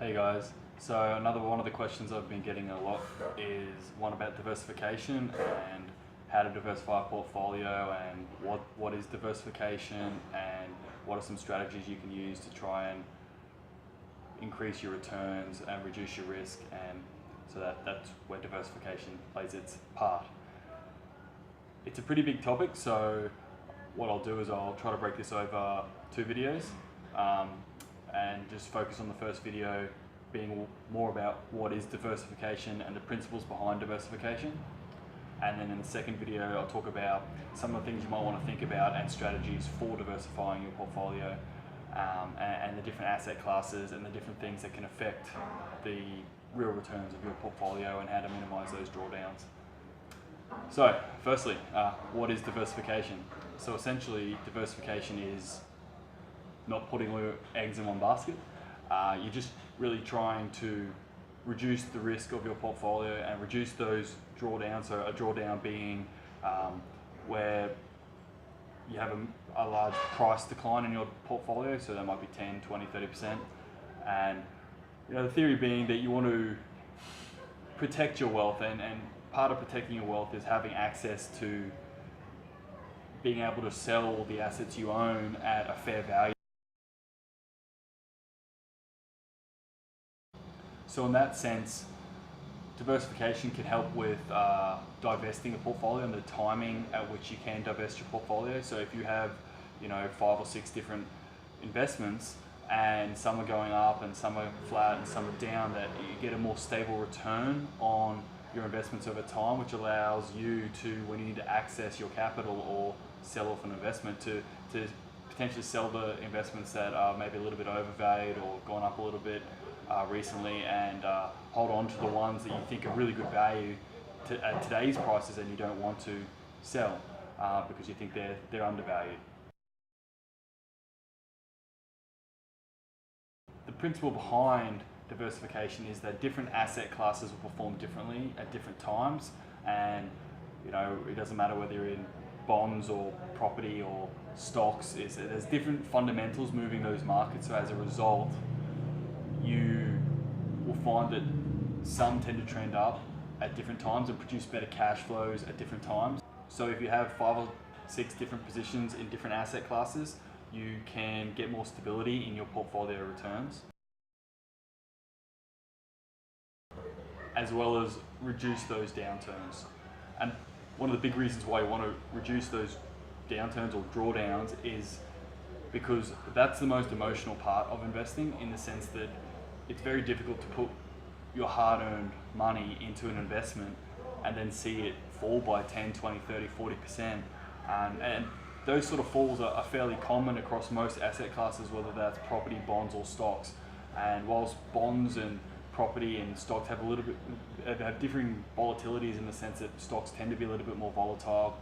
Hey guys, so another one of the questions I've been getting a lot is one about diversification and how to diversify a portfolio and what is diversification and what are some strategies you can use to try and increase your returns and reduce your risk, and so that's where diversification plays its part. It's a pretty big topic, so what I'll do is I'll try to break this over two videos. And just focus on the first video being more about what is diversification and the principles behind diversification. And then in the second video, I'll talk about some of the things you might want to think about and strategies for diversifying your portfolio, and the different asset classes and the different things that can affect the real returns of your portfolio and how to minimize those drawdowns. So firstly, what is diversification? So essentially, diversification is not putting all your eggs in one basket. You're just really trying to reduce the risk of your portfolio and reduce those drawdowns. So a drawdown being where you have a large price decline in your portfolio, so that might be 10, 20, 30%. And the theory being that you want to protect your wealth, and part of protecting your wealth is having access to being able to sell the assets you own at a fair value. So in that sense, diversification can help with divesting a portfolio and the timing at which you can divest your portfolio. So if you have, 5 or 6 different investments and some are going up and some are flat and some are down, that you get a more stable return on your investments over time, which allows you to, when you need to access your capital or sell off an investment, to potentially sell the investments that are maybe a little bit overvalued or gone up a little bit recently, and hold on to the ones that you think are really good value at today's prices and you don't want to sell because you think they're undervalued. The principle behind diversification is that different asset classes will perform differently at different times, and it doesn't matter whether you're in bonds or property or stocks. There's different fundamentals moving those markets, so as a result you will find that some tend to trend up at different times and produce better cash flows at different times. So if you have 5 or 6 different positions in different asset classes, you can get more stability in your portfolio returns, as well as reduce those downturns. And one of the big reasons why you want to reduce those downturns or drawdowns is because that's the most emotional part of investing, in the sense that it's very difficult to put your hard-earned money into an investment and then see it fall by 10, 20, 30, 40%. And those sort of falls are fairly common across most asset classes, whether that's property, bonds, or stocks. And whilst bonds and property and stocks have differing volatilities, in the sense that stocks tend to be a little bit more volatile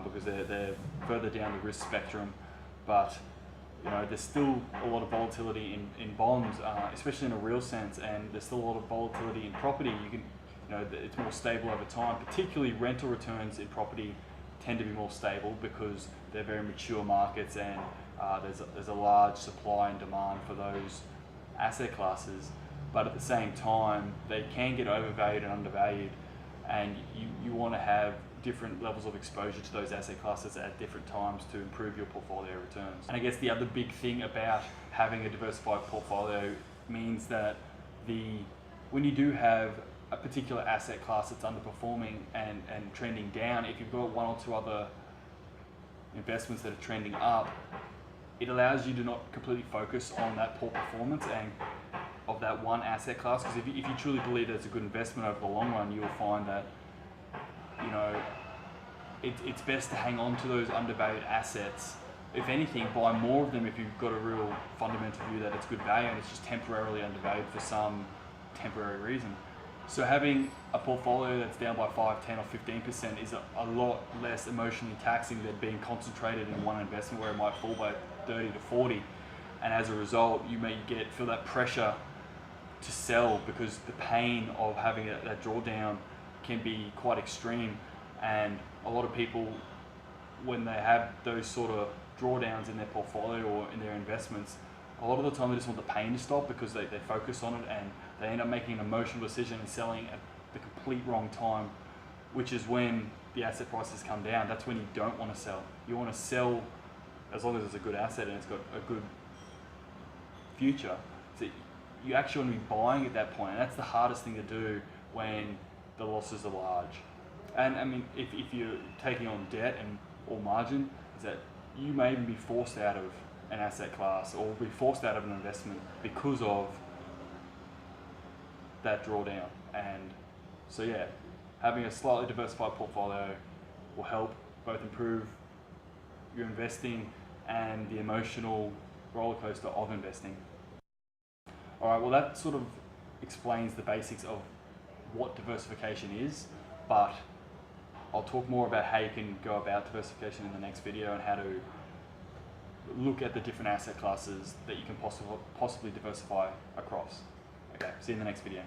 because they're further down the risk spectrum, but there's still a lot of volatility in bonds, especially in a real sense, and there's still a lot of volatility in property. It's more stable over time. Particularly rental returns in property tend to be more stable because they're very mature markets, and there's a large supply and demand for those asset classes. But at the same time, they can get overvalued and undervalued, and you want to have different levels of exposure to those asset classes at different times to improve your portfolio returns. And I guess the other big thing about having a diversified portfolio means that when you do have a particular asset class that's underperforming and trending down, if you've got 1 or 2 other investments that are trending up, it allows you to not completely focus on that poor performance and of that one asset class. Because if you truly believe that it's a good investment over the long run, you'll find that it's best to hang on to those undervalued assets. If anything, buy more of them if you've got a real fundamental view that it's good value and it's just temporarily undervalued for some temporary reason. So having a portfolio that's down by 5, 10 or 15% is a lot less emotionally taxing than being concentrated in one investment where it might fall by 30 to 40. And as a result, you may feel that pressure to sell, because the pain of having that drawdown can be quite extreme. And a lot of people, when they have those sort of drawdowns in their portfolio or in their investments, a lot of the time they just want the pain to stop because they focus on it and they end up making an emotional decision and selling at the complete wrong time, which is when the asset prices come down. That's when you don't want to sell. You want to sell as long as it's a good asset and it's got a good future. So you actually want to be buying at that point, and that's the hardest thing to do when the losses are large. And I mean, if you're taking on debt and or margin, is that you may even be forced out of an asset class or be forced out of an investment because of that drawdown. And so yeah, having a slightly diversified portfolio will help both improve your investing and the emotional roller coaster of investing. All right, well that sort of explains the basics of what diversification is, but I'll talk more about how you can go about diversification in the next video and how to look at the different asset classes that you can possibly diversify across. Okay, see you in the next video.